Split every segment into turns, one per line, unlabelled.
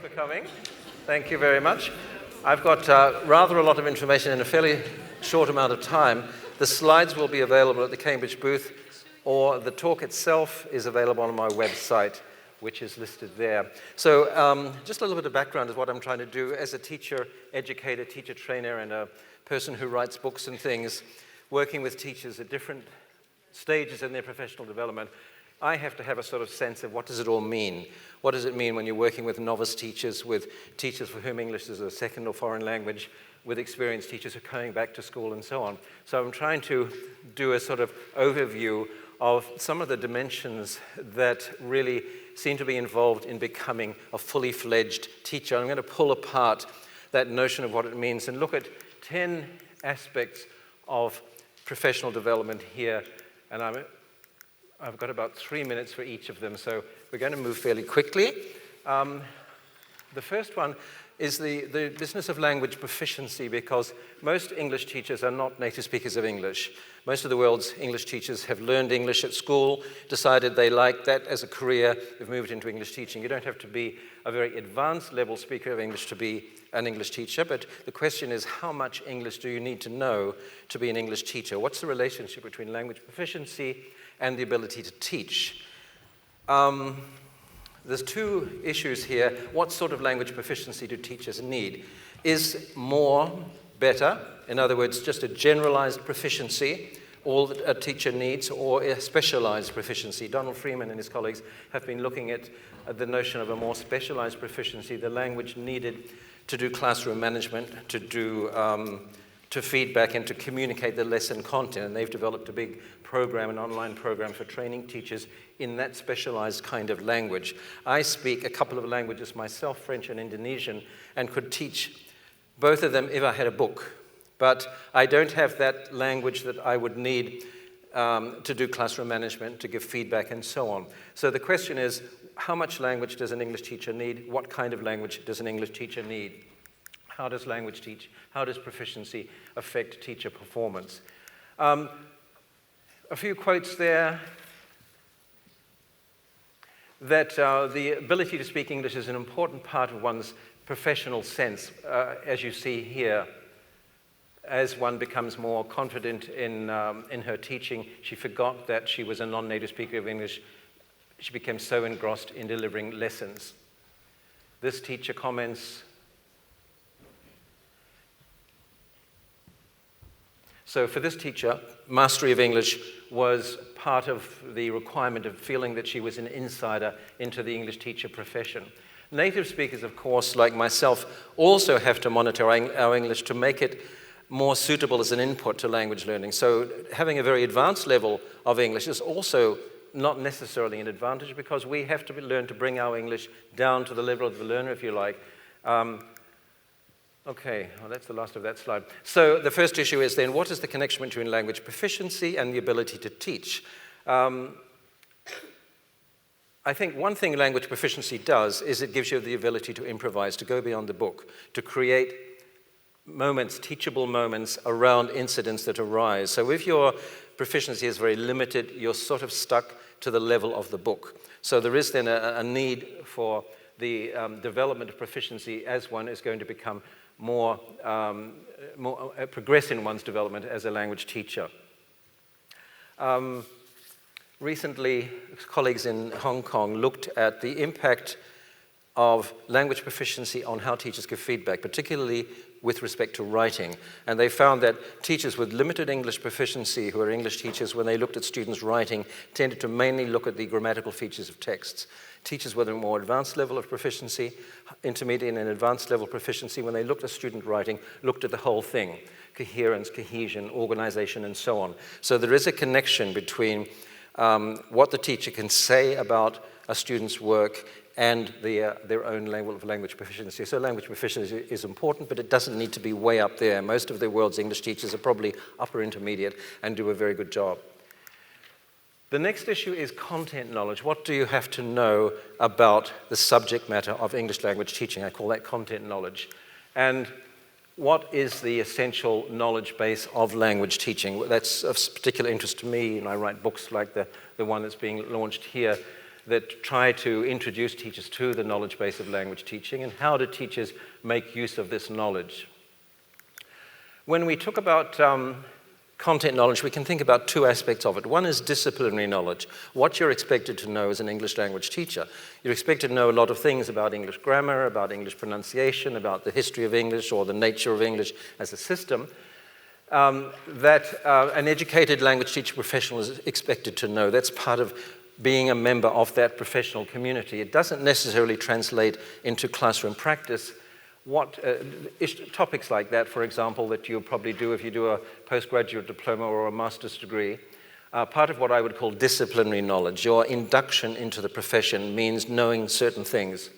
for coming. Thank you very much. I've got rather a lot of information in a fairly short amount of time. The slides will be available at the Cambridge booth, or the talk itself is available on my website, which is listed there. So just a little bit of background is what I'm trying to do as a teacher, educator, teacher trainer, and a person who writes books and things, working with teachers at different stages in their professional development. I have to have a sort of sense of what does it all mean? What does it mean when you're working with novice teachers, with teachers for whom English is a second or foreign language, with experienced teachers who are coming back to school and so on. So I'm trying to do a sort of overview of some of the dimensions that really seem to be involved in becoming a fully fledged teacher. I'm going to pull apart that notion of what it means and look at 10 aspects of professional development here. And I've got about 3 minutes for each of them, so we're going to move fairly quickly. The first one is the business of language proficiency, because most English teachers are not native speakers of English. Most of the world's English teachers have learned English at school, decided they like that as a career, have moved into English teaching. You don't have to be a very advanced level speaker of English to be an English teacher, but the question is, how much English do you need to know to be an English teacher? What's the relationship between language proficiency and the ability to teach? There's two issues here. What sort of language proficiency do teachers need? Is more better? In other words, just a generalized proficiency, all that a teacher needs, or a specialized proficiency? Donald Freeman and his colleagues have been looking at the notion of a more specialized proficiency, the language needed to do classroom management, to do to feedback and to communicate the lesson content. And they've developed a big program, an online program for training teachers in that specialized kind of language. I speak a couple of languages myself, French and Indonesian, and could teach both of them if I had a book. But I don't have that language that I would need to do classroom management, to give feedback, and so on. So the question is, how much language does an English teacher need? What kind of language does an English teacher need? How does language teach? How does proficiency affect teacher performance? A few quotes there. That the ability to speak English is an important part of one's professional sense, as you see here. As one becomes more confident in her teaching, she forgot that she was a non-native speaker of English. She became so engrossed in delivering lessons. This teacher comments, so for this teacher, mastery of English was part of the requirement of feeling that she was an insider into the English teacher profession. Native speakers, of course, like myself, also have to monitor our English to make it more suitable as an input to language learning. So having a very advanced level of English is also not necessarily an advantage, because we have to learn to bring our English down to the level of the learner, if you like. Okay, well, that's the last of that slide. So the first issue is then, what is the connection between language proficiency and the ability to teach? I think one thing language proficiency does is it gives you the ability to improvise, to go beyond the book, to create moments, teachable moments around incidents that arise. So if your proficiency is very limited, you're sort of stuck to the level of the book. So there is then a need for the development of proficiency as one is going to become more progress in one's development as a language teacher. Recently, colleagues in Hong Kong looked at the impact of language proficiency on how teachers give feedback, particularly with respect to writing. And they found that teachers with limited English proficiency, who are English teachers, when they looked at students' writing, tended to mainly look at the grammatical features of texts. Teachers with a more advanced level of proficiency, intermediate and advanced level proficiency, when they looked at student writing, looked at the whole thing: coherence, cohesion, organization, and so on. So there is a connection between what the teacher can say about a student's work and their own level of language proficiency. So language proficiency is important, but it doesn't need to be way up there. Most of the world's English teachers are probably upper intermediate and do a very good job. The next issue is content knowledge. What do you have to know about the subject matter of English language teaching? I call that content knowledge. And what is the essential knowledge base of language teaching? That's of particular interest to me, and I write books like the one that's being launched here. that try to introduce teachers to the knowledge base of language teaching, and how do teachers make use of this knowledge. When we talk about content knowledge, we can think about two aspects of it. One is disciplinary knowledge, what you're expected to know as an English language teacher. You're expected to know a lot of things about English grammar, about English pronunciation, about the history of English or the nature of English as a system, that an educated language teacher professional is expected to know. That's part of being a member of that professional community. It doesn't necessarily translate into classroom practice. Topics like that, for example, that you'll probably do if you do a postgraduate diploma or a master's degree, part of what I would call disciplinary knowledge. Your induction into the profession means knowing certain things.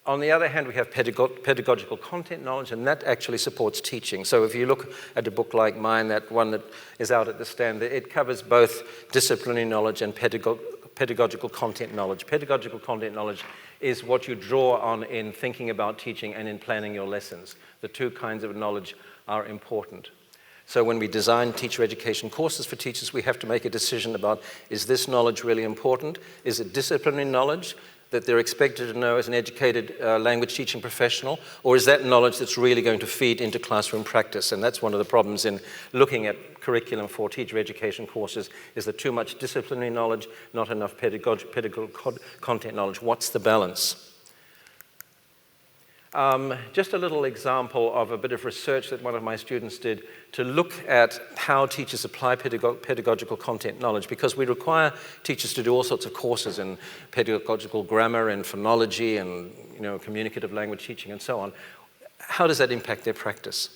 On the other hand, we have pedagogical content knowledge, and that actually supports teaching. So if you look at a book like mine, that one that is out at the stand, it covers both disciplinary knowledge and pedagogical content knowledge. Pedagogical content knowledge is what you draw on in thinking about teaching and in planning your lessons. The two kinds of knowledge are important. So when we design teacher education courses for teachers, we have to make a decision about, is this knowledge really important? Is it disciplinary knowledge that they're expected to know as an educated language teaching professional, or is that knowledge that's really going to feed into classroom practice? And that's one of the problems in looking at curriculum for teacher education courses, is there too much disciplinary knowledge, not enough pedagogical content knowledge? What's the balance? Just a little example of a bit of research that one of my students did to look at how teachers apply pedagogical content knowledge, because we require teachers to do all sorts of courses in pedagogical grammar and phonology and communicative language teaching and so on. How does that impact their practice?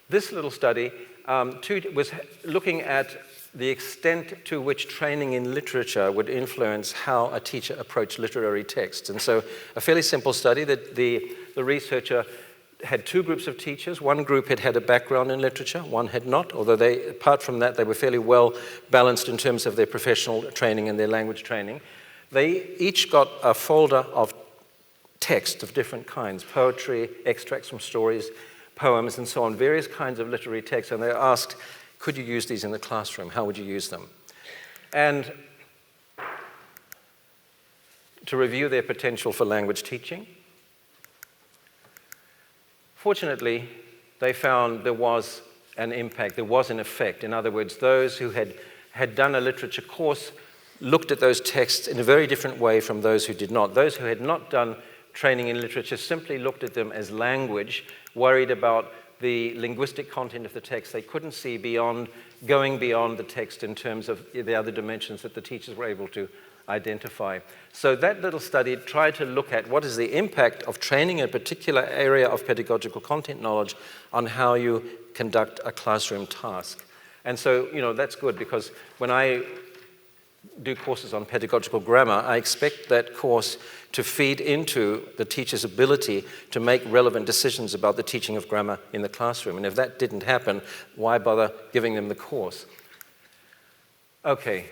This little study was looking at the extent to which training in literature would influence how a teacher approached literary texts. And so a fairly simple study that the researcher had two groups of teachers. One group had a background in literature, one had not, although apart from that, they were fairly well balanced in terms of their professional training and their language training. They each got a folder of text of different kinds, poetry, extracts from stories, poems, and so on, various kinds of literary texts, and they were asked, could you use these in the classroom? How would you use them? And to review their potential for language teaching. Fortunately, they found there was an impact, there was an effect. In other words, those who had done a literature course looked at those texts in a very different way from those who did not. Those who had not done training in literature simply looked at them as language, worried about the linguistic content of the text. They couldn't see going beyond the text in terms of the other dimensions that the teachers were able to identify. So that little study tried to look at what is the impact of training in a particular area of pedagogical content knowledge on how you conduct a classroom task. And so, that's good, because when I do courses on pedagogical grammar, I expect that course to feed into the teacher's ability to make relevant decisions about the teaching of grammar in the classroom. And if that didn't happen, why bother giving them the course? Okay,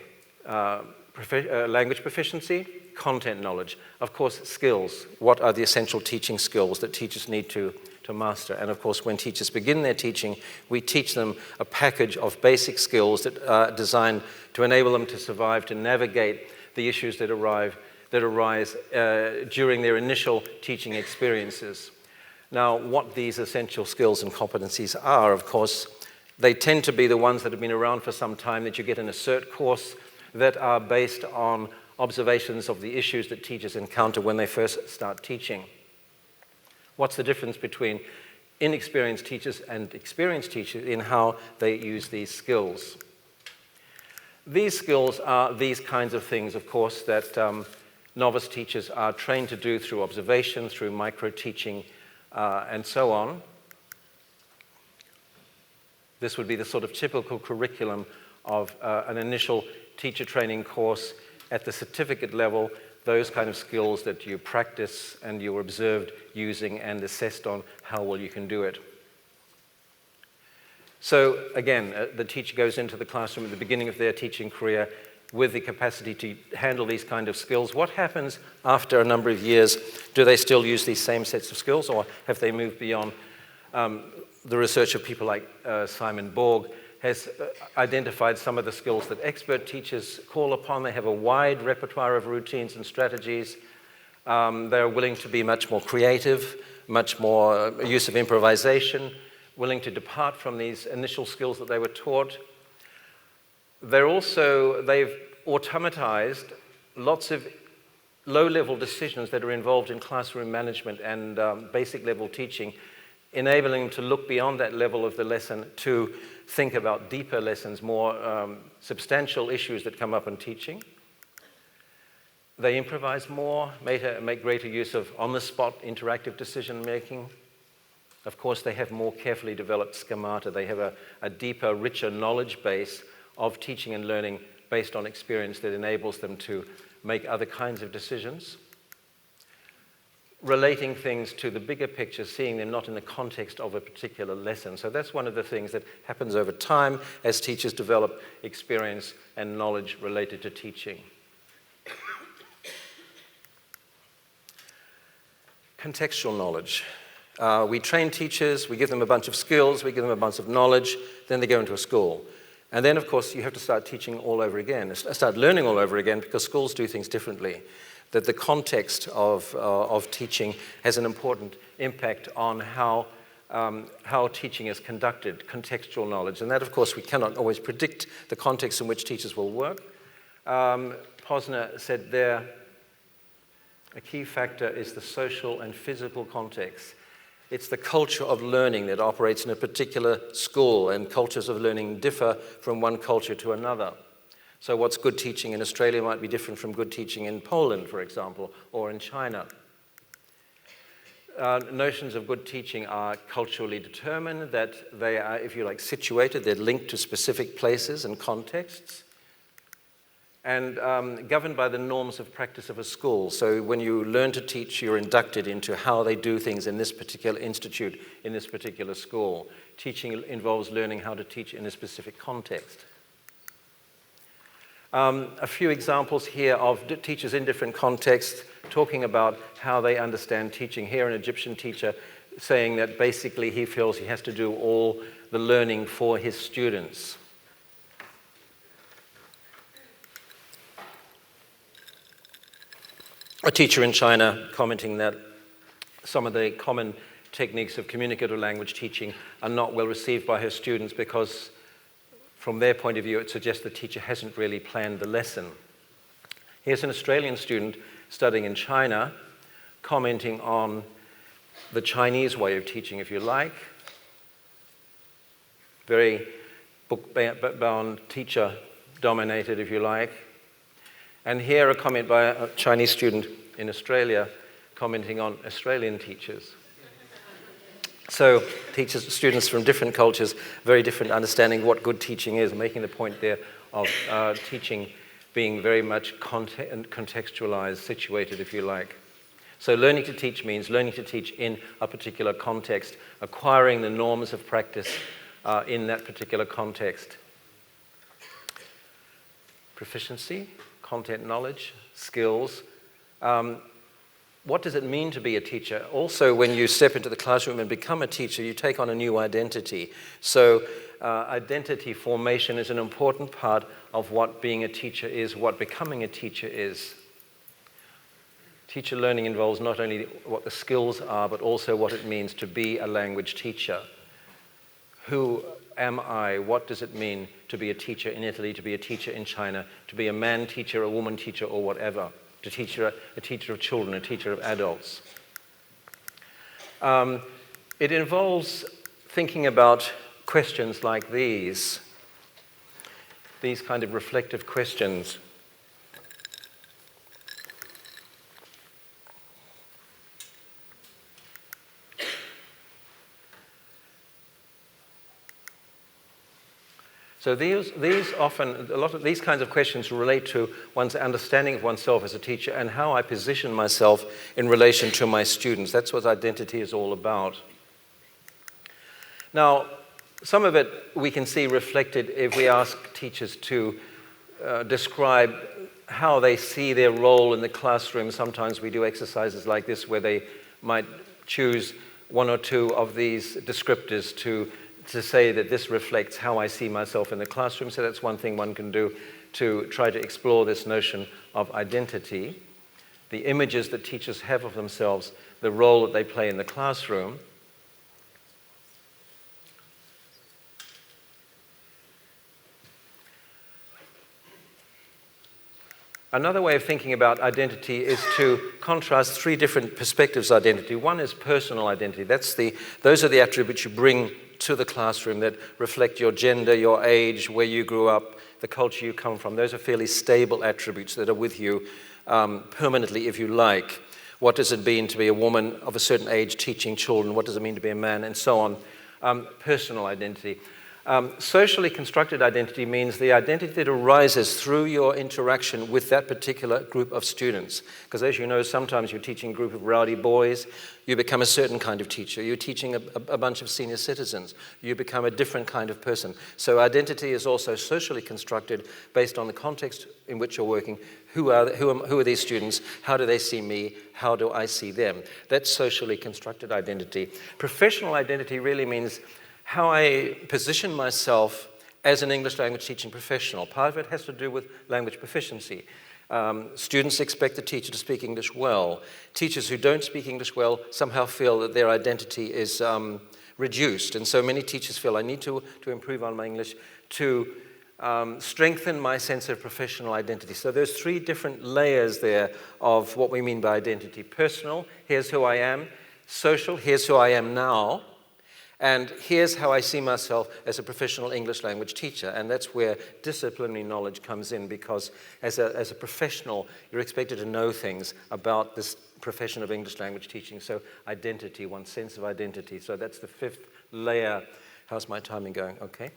language proficiency, content knowledge. Of course, skills. What are the essential teaching skills that teachers need to master? And of course, when teachers begin their teaching, we teach them a package of basic skills that are designed to enable them to survive, to navigate the issues that arise during their initial teaching experiences. Now, what these essential skills and competencies are, of course, they tend to be the ones that have been around for some time that you get in a cert course that are based on observations of the issues that teachers encounter when they first start teaching. What's the difference between inexperienced teachers and experienced teachers in how they use these skills? These skills are these kinds of things, of course, that novice teachers are trained to do through observation, through micro-teaching, and so on. This would be the sort of typical curriculum of an initial teacher training course at the certificate level, those kind of skills that you practice and you're observed using and assessed on how well you can do it. So again, the teacher goes into the classroom at the beginning of their teaching career with the capacity to handle these kind of skills. What happens after a number of years? Do they still use these same sets of skills, or have they moved beyond? The research of people like Simon Borg has identified some of the skills that expert teachers call upon. They have a wide repertoire of routines and strategies. They're willing to be much more creative, much more use of improvisation, willing to depart from these initial skills that they were taught. They've automatized lots of low-level decisions that are involved in classroom management and basic level teaching, enabling them to look beyond that level of the lesson to think about deeper lessons, more substantial issues that come up in teaching. They improvise more, make greater use of on-the-spot interactive decision-making. Of course, they have more carefully developed schemata. They have a deeper, richer knowledge base of teaching and learning based on experience that enables them to make other kinds of decisions. Relating things to the bigger picture, seeing them not in the context of a particular lesson. So that's one of the things that happens over time as teachers develop experience and knowledge related to teaching. Contextual knowledge. We train teachers, we give them a bunch of skills, we give them a bunch of knowledge, then they go into a school. And then, of course, you have to start teaching all over again, start learning all over again, because schools do things differently. That the context of teaching has an important impact on how teaching is conducted, contextual knowledge. And that, of course, we cannot always predict the context in which teachers will work. Posner said there, a key factor is the social and physical context. It's the culture of learning that operates in a particular school, and cultures of learning differ from one culture to another. So what's good teaching in Australia might be different from good teaching in Poland, for example, or in China. Notions of good teaching are culturally determined, that they are, if you like, situated, they're linked to specific places and contexts, and governed by the norms of practice of a school. So when you learn to teach, you're inducted into how they do things in this particular institute, in this particular school. Teaching involves learning how to teach in a specific context. A few examples here of teachers in different contexts talking about how they understand teaching. Here, an Egyptian teacher saying that basically he feels he has to do all the learning for his students. A teacher in China commenting that some of the common techniques of communicative language teaching are not well received by her students because, from their point of view, it suggests the teacher hasn't really planned the lesson. Here's an Australian student studying in China commenting on the Chinese way of teaching, if you like. Very book-bound, teacher-dominated, if you like. And here a comment by a Chinese student in Australia commenting on Australian teachers. So students from different cultures, very different understanding what good teaching is, making the point there of teaching being very much contextualized, situated, if you like. So learning to teach means learning to teach in a particular context, acquiring the norms of practice in that particular context. Proficiency, content knowledge, skills. What does it mean to be a teacher? Also, when you step into the classroom and become a teacher, you take on a new identity. So identity formation is an important part of what being a teacher is, what becoming a teacher is. Teacher learning involves not only what the skills are, but also what it means to be a language teacher. Who am I? What does it mean to be a teacher in Italy, to be a teacher in China, to be a man teacher, a woman teacher, or whatever? A teacher of children, a teacher of adults. It involves thinking about questions like these kind of reflective questions. So these often, a lot of these kinds of questions relate to one's understanding of oneself as a teacher and how I position myself in relation to my students. That's what identity is all about. Now, some of it we can see reflected if we ask teachers to describe how they see their role in the classroom. Sometimes we do exercises like this where they might choose one or two of these descriptors to to say that this reflects how I see myself in the classroom. So that's one thing one can do to try to explore this notion of identity, the images that teachers have of themselves, the role that they play in the classroom. Another way of thinking about identity is to contrast three different perspectives of identity. One is personal identity. Those are the attributes you bring to the classroom that reflect your gender, your age, where you grew up, the culture you come from. Those are fairly stable attributes that are with you permanently, if you like. What does it mean to be a woman of a certain age teaching children? What does it mean to be a man? And so on. Personal identity. Socially constructed identity means the identity that arises through your interaction with that particular group of students. Because as you know, sometimes you're teaching a group of rowdy boys, you become a certain kind of teacher. You're teaching a bunch of senior citizens, you become a different kind of person. So identity is also socially constructed based on the context in which you're working. Who are these students? How do they see me? How do I see them? That's socially constructed identity. Professional identity really means how I position myself as an English language teaching professional. Part of it has to do with language proficiency. Students expect the teacher to speak English well. Teachers who don't speak English well somehow feel that their identity is reduced. And so many teachers feel I need to improve on my English to strengthen my sense of professional identity. So there's three different layers there of what we mean by identity. Personal, here's who I am. Social, here's who I am now. And here's how I see myself as a professional English language teacher. And that's where disciplinary knowledge comes in, because as a professional, you're expected to know things about this profession of English language teaching. So identity, one's sense of identity. So that's the fifth layer. How's my timing going? Okay.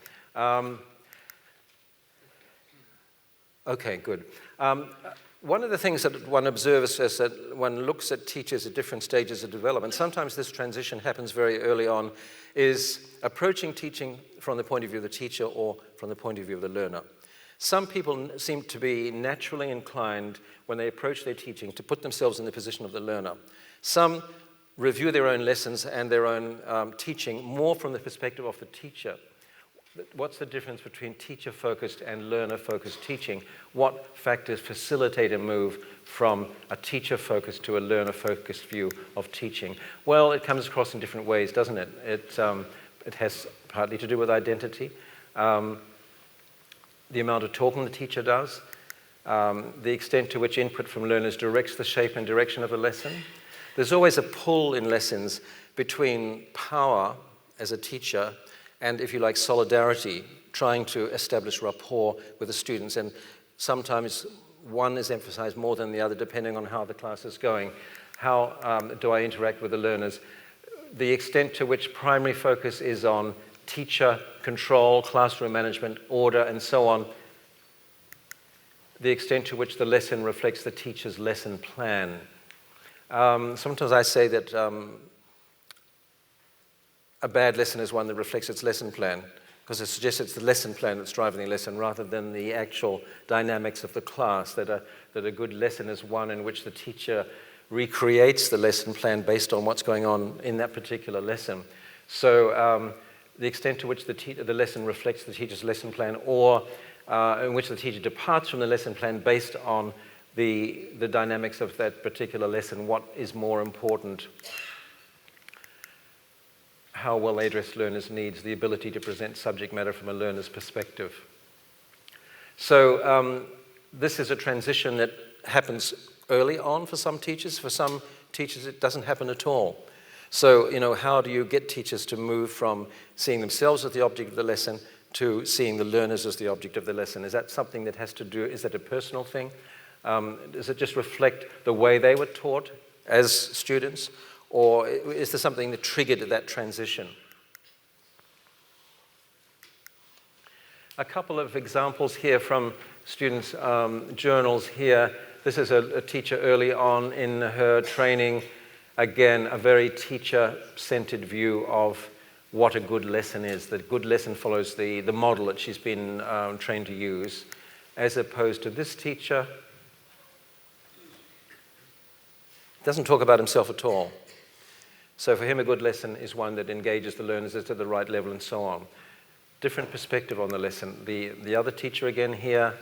Okay, good. One of the things that one observes is that one looks at teachers at different stages of development. Sometimes this transition happens very early on, is approaching teaching from the point of view of the teacher or from the point of view of the learner. Some people seem to be naturally inclined when they approach their teaching to put themselves in the position of the learner. Some review their own lessons and their own teaching more from the perspective of the teacher. What's the difference between teacher-focused and learner-focused teaching? What factors facilitate a move from a teacher-focused to a learner-focused view of teaching? Well, it comes across in different ways, doesn't it? It has partly to do with identity, the amount of talking the teacher does, the extent to which input from learners directs the shape and direction of a lesson. There's always a pull in lessons between power as a teacher and, if you like, solidarity, trying to establish rapport with the students. And sometimes one is emphasized more than the other, depending on how the class is going. How do I interact with the learners? The extent to which primary focus is on teacher control, classroom management, order, and so on. The extent to which the lesson reflects the teacher's lesson plan. Sometimes I say that a bad lesson is one that reflects its lesson plan, because it suggests it's the lesson plan that's driving the lesson rather than the actual dynamics of the class, that a good lesson is one in which the teacher recreates the lesson plan based on what's going on in that particular lesson. So the extent to which the lesson reflects the teacher's lesson plan, or in which the teacher departs from the lesson plan based on the dynamics of that particular lesson, what is more important, how well they address learners' needs, the ability to present subject matter from a learner's perspective. So this is a transition that happens early on for some teachers. For some teachers, it doesn't happen at all. So, how do you get teachers to move from seeing themselves as the object of the lesson to seeing the learners as the object of the lesson? Is that something that has to do, is that a personal thing? Does it just reflect the way they were taught as students? Or is there something that triggered that transition? A couple of examples here from students' journals here. This is a teacher early on in her training. Again, a very teacher-centered view of what a good lesson is. The good lesson follows the model that she's been trained to use, as opposed to this teacher. Doesn't talk about himself at all. So for him, a good lesson is one that engages the learners at the right level and so on. Different perspective on the lesson. The other teacher again here.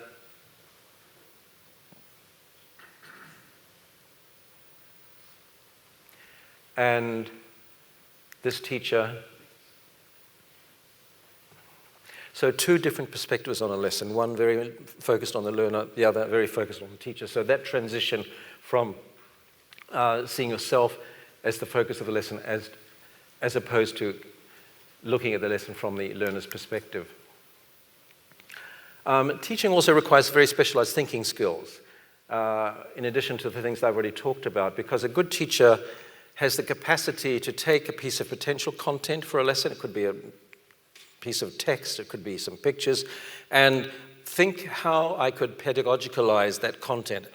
And this teacher. So two different perspectives on a lesson, one very focused on the learner, the other very focused on the teacher. So that transition from seeing yourself as the focus of the lesson as opposed to looking at the lesson from the learner's perspective. Teaching also requires very specialized thinking skills, in addition to the things I've already talked about, because a good teacher has the capacity to take a piece of potential content for a lesson. It could be a piece of text, it could be some pictures, and think how I could pedagogicalize that content.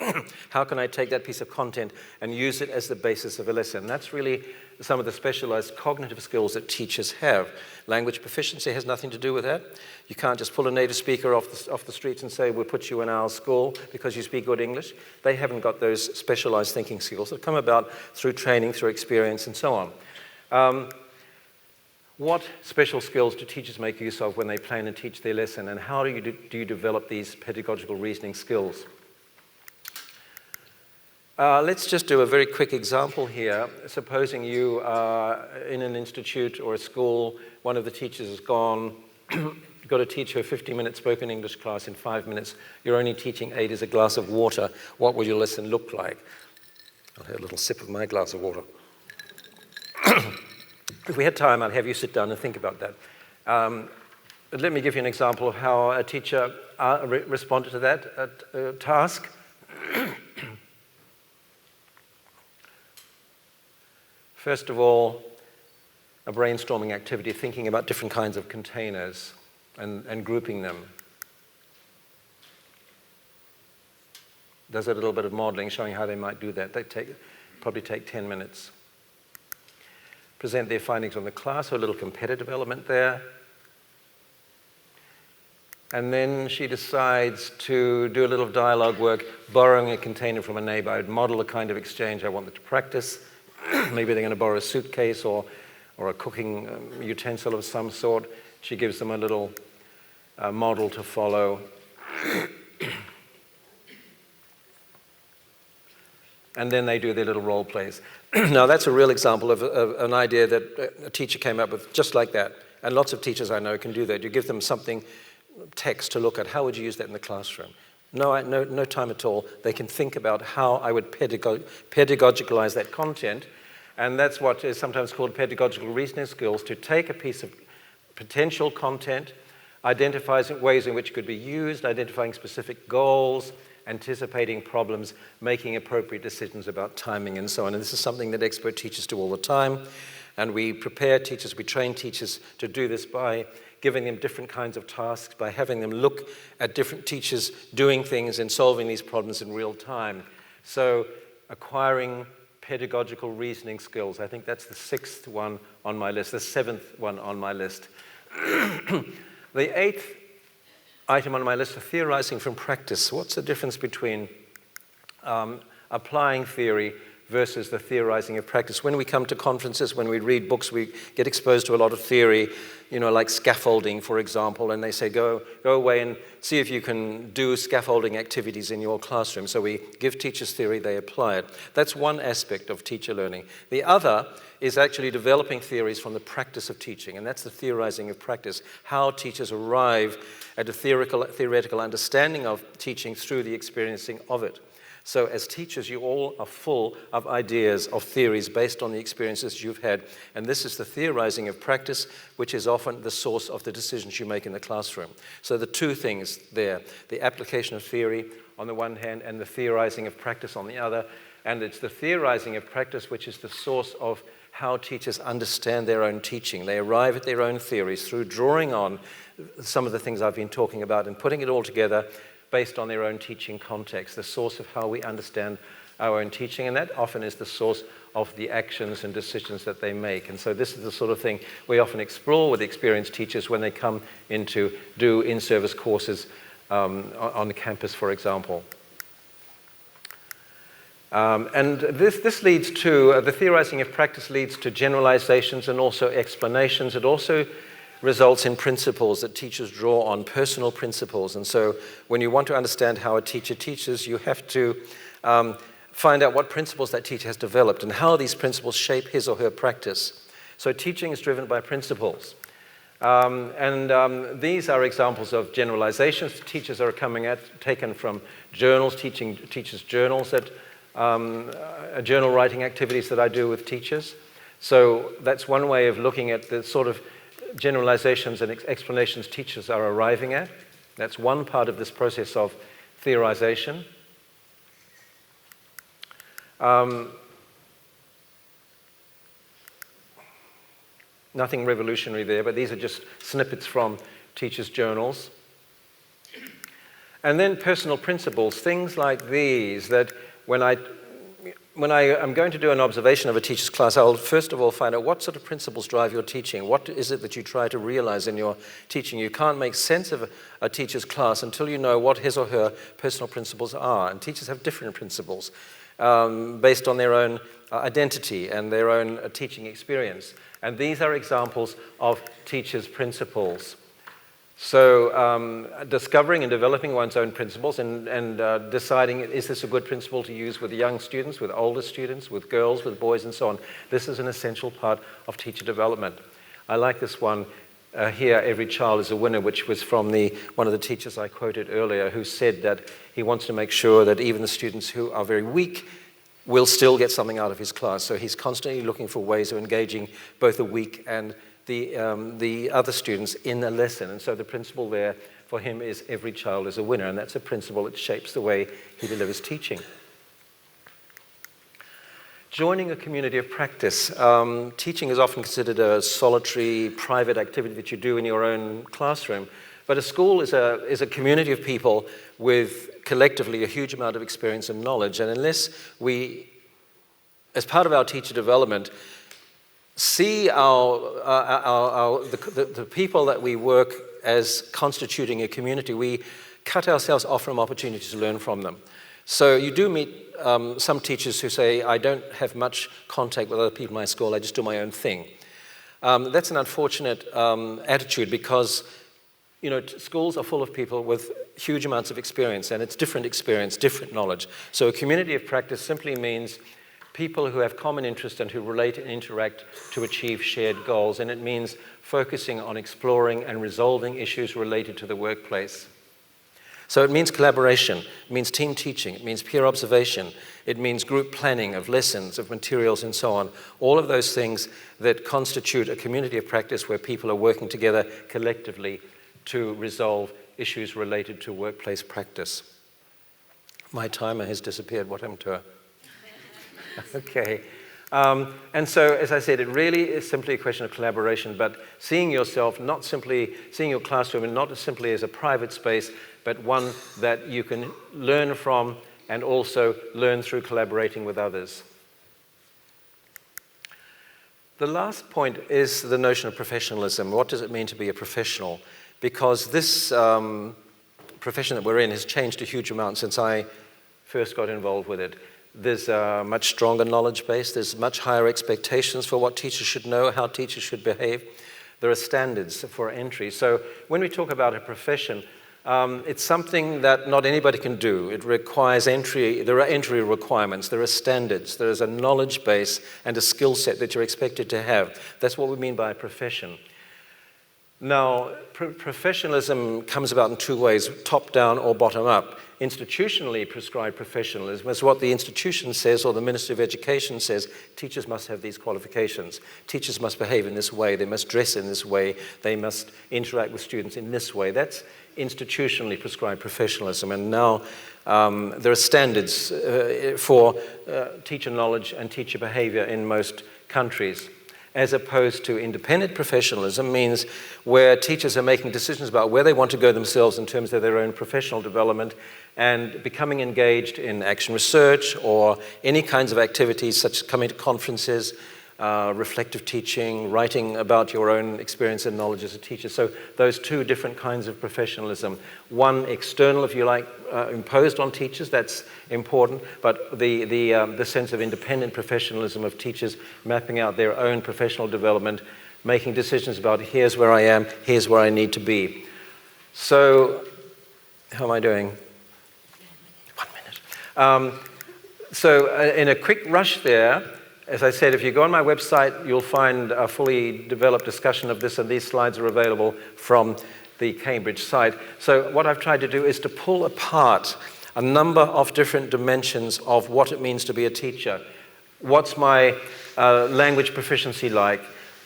How can I take that piece of content and use it as the basis of a lesson? That's really some of the specialized cognitive skills that teachers have. Language proficiency has nothing to do with that. You can't just pull a native speaker off the streets and say, we'll put you in our school because you speak good English. They haven't got those specialized thinking skills that come about through training, through experience, and so on. What special skills do teachers make use of when they plan and teach their lesson, and how do you develop these pedagogical reasoning skills? Let's just do a very quick example here. Supposing you are in an institute or a school, one of the teachers is gone, you've got to teach her a 50-minute spoken English class in 5 minutes. You're only teaching 8 as a glass of water. What will your lesson look like? I'll have a little sip of my glass of water. If we had time, I'd have you sit down and think about that. But let me give you an example of how a teacher responded to that task. First of all, a brainstorming activity, thinking about different kinds of containers and grouping them. Does a little bit of modeling, showing how they might do that. They probably take 10 minutes. Present their findings on the class, so a little competitive element there. And then she decides to do a little dialogue work, borrowing a container from a neighbor. I would model the kind of exchange I want them to practice. Maybe they're going to borrow a suitcase or a cooking utensil of some sort. She gives them a little model to follow. And then they do their little role plays. Now, that's a real example of an idea that a teacher came up with just like that. And lots of teachers I know can do that. You give them something, text to look at. How would you use that in the classroom? No time at all. They can think about how I would pedagogicalize that content. And that's what is sometimes called pedagogical reasoning skills, to take a piece of potential content, identifying ways in which it could be used, identifying specific goals, anticipating problems, making appropriate decisions about timing and so on. And this is something that expert teachers do all the time. And we prepare teachers, we train teachers to do this by giving them different kinds of tasks, by having them look at different teachers doing things and solving these problems in real time. So acquiring pedagogical reasoning skills, I think that's the 6th one on my list, the 7th one on my list. The 8th item on my list is theorizing from practice. What's the difference between applying theory versus the theorizing of practice? When we come to conferences, when we read books, we get exposed to a lot of theory, like scaffolding, for example, and they say, go away and see if you can do scaffolding activities in your classroom. So we give teachers theory, they apply it. That's one aspect of teacher learning. The other is actually developing theories from the practice of teaching, and that's the theorizing of practice, how teachers arrive at a theoretical understanding of teaching through the experiencing of it. So as teachers, you all are full of ideas, of theories based on the experiences you've had. And this is the theorizing of practice, which is often the source of the decisions you make in the classroom. So the two things there, the application of theory on the one hand and the theorizing of practice on the other. And it's the theorizing of practice which is the source of how teachers understand their own teaching. They arrive at their own theories through drawing on some of the things I've been talking about and putting it all together based on their own teaching context, the source of how we understand our own teaching, and that often is the source of the actions and decisions that they make. And so this is the sort of thing we often explore with experienced teachers when they come in to do in-service courses on the campus, for example. And this leads to, the theorizing of practice leads to generalizations and also explanations. It also results in principles that teachers draw on, personal principles. And so when you want to understand how a teacher teaches, you have to find out what principles that teacher has developed and how these principles shape his or her practice. So teaching is driven by principles. These are examples of generalizations teachers are taken from journals, teachers' journals, that journal writing activities that I do with teachers. So that's one way of looking at the sort of generalizations and explanations teachers are arriving at. That's one part of this process of theorization. Nothing revolutionary there, but these are just snippets from teachers' journals. And then personal principles, things like these, that when I'm going to do an observation of a teacher's class, I'll first of all find out what sort of principles drive your teaching. What is it that you try to realize in your teaching? You can't make sense of a teacher's class until you know what his or her personal principles are. And teachers have different principles based on their own identity and their own teaching experience. And these are examples of teachers' principles. So discovering and developing one's own principles and deciding, is this a good principle to use with young students, with older students, with girls, with boys, and so on. This is an essential part of teacher development. I like this one here, every child is a winner, which was from one of the teachers I quoted earlier, who said that he wants to make sure that even the students who are very weak will still get something out of his class. So he's constantly looking for ways of engaging both the weak and the other students in the lesson. And so the principle there for him is every child is a winner, and that's a principle that shapes the way he delivers teaching. Joining a community of practice. Teaching is often considered a solitary, private activity that you do in your own classroom. But a school is a community of people with collectively a huge amount of experience and knowledge. And unless we, as part of our teacher development, see the people that we work as constituting a community, we cut ourselves off from opportunities to learn from them. So you do meet some teachers who say, I don't have much contact with other people in my school, I just do my own thing. That's an unfortunate attitude because schools are full of people with huge amounts of experience, and it's different experience, different knowledge. So a community of practice simply means people who have common interest and who relate and interact to achieve shared goals, and it means focusing on exploring and resolving issues related to the workplace. So it means collaboration, it means team teaching, it means peer observation, it means group planning of lessons, of materials, and so on. All of those things that constitute a community of practice where people are working together collectively to resolve issues related to workplace practice. My timer has disappeared. What happened to her? Okay. And so, as I said, it really is simply a question of collaboration, but seeing yourself, not simply seeing your classroom and not simply as a private space, but one that you can learn from and also learn through collaborating with others. The last point is the notion of professionalism. What does it mean to be a professional? Because this profession that we're in has changed a huge amount since I first got involved with it. There's a much stronger knowledge base. There's much higher expectations for what teachers should know, how teachers should behave. There are standards for entry. So when we talk about a profession, it's something that not anybody can do. It requires entry. There are entry requirements. There are standards. There is a knowledge base and a skill set that you're expected to have. That's what we mean by a profession. Now, professionalism comes about in two ways, top-down or bottom-up. Institutionally prescribed professionalism is what the institution says or the Ministry of Education says, teachers must have these qualifications. Teachers must behave in this way. They must dress in this way. They must interact with students in this way. That's institutionally prescribed professionalism. And now there are standards for teacher knowledge and teacher behavior in most countries, as opposed to independent professionalism means where teachers are making decisions about where they want to go themselves in terms of their own professional development and becoming engaged in action research or any kinds of activities such as coming to conferences, reflective teaching, writing about your own experience and knowledge as a teacher. So those two different kinds of professionalism. One external, if you like, imposed on teachers, that's important, but the sense of independent professionalism of teachers mapping out their own professional development, making decisions about here's where I am, here's where I need to be. So, how am I doing? 1 minute. In a quick rush there, as I said, if you go on my website, you'll find a fully developed discussion of this, and these slides are available from the Cambridge site. So what I've tried to do is to pull apart a number of different dimensions of what it means to be a teacher. What's my language proficiency like?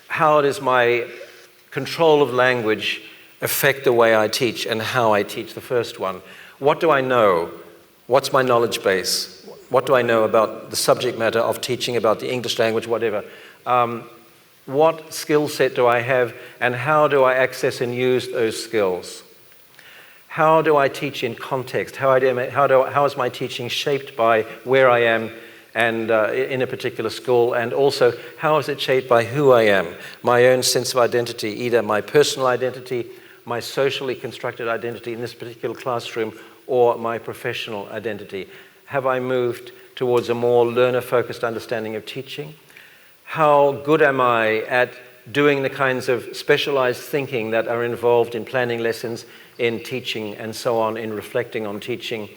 How does my control of language affect the way I teach and how I teach, the first one? What do I know? What's my knowledge base? What do I know about the subject matter of teaching, about the English language, whatever? What skill set do I have, and how do I access and use those skills? How do I teach in context? How is my teaching shaped by where I am and in a particular school, and also how is it shaped by who I am, my own sense of identity, either my personal identity, my socially constructed identity in this particular classroom, or my professional identity? Have I moved towards a more learner-focused understanding of teaching? How good am I at doing the kinds of specialized thinking that are involved in planning lessons, in teaching, and so on, in reflecting on teaching?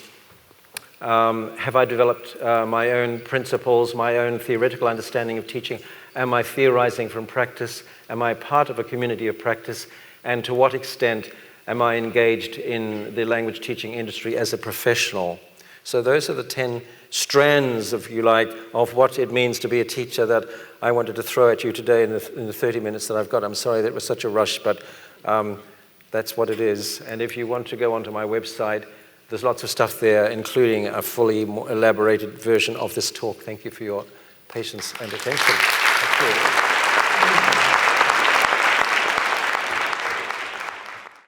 Have I developed my own principles, my own theoretical understanding of teaching? Am I theorizing from practice? Am I part of a community of practice? And to what extent am I engaged in the language teaching industry as a professional? So those are the 10 strands, if you like, of what it means to be a teacher that I wanted to throw at you today in the 30 minutes that I've got. I'm sorry that it was such a rush, but that's what it is. And if you want to go onto my website, there's lots of stuff there, including a fully elaborated version of this talk. Thank you for your patience and attention. Thank you.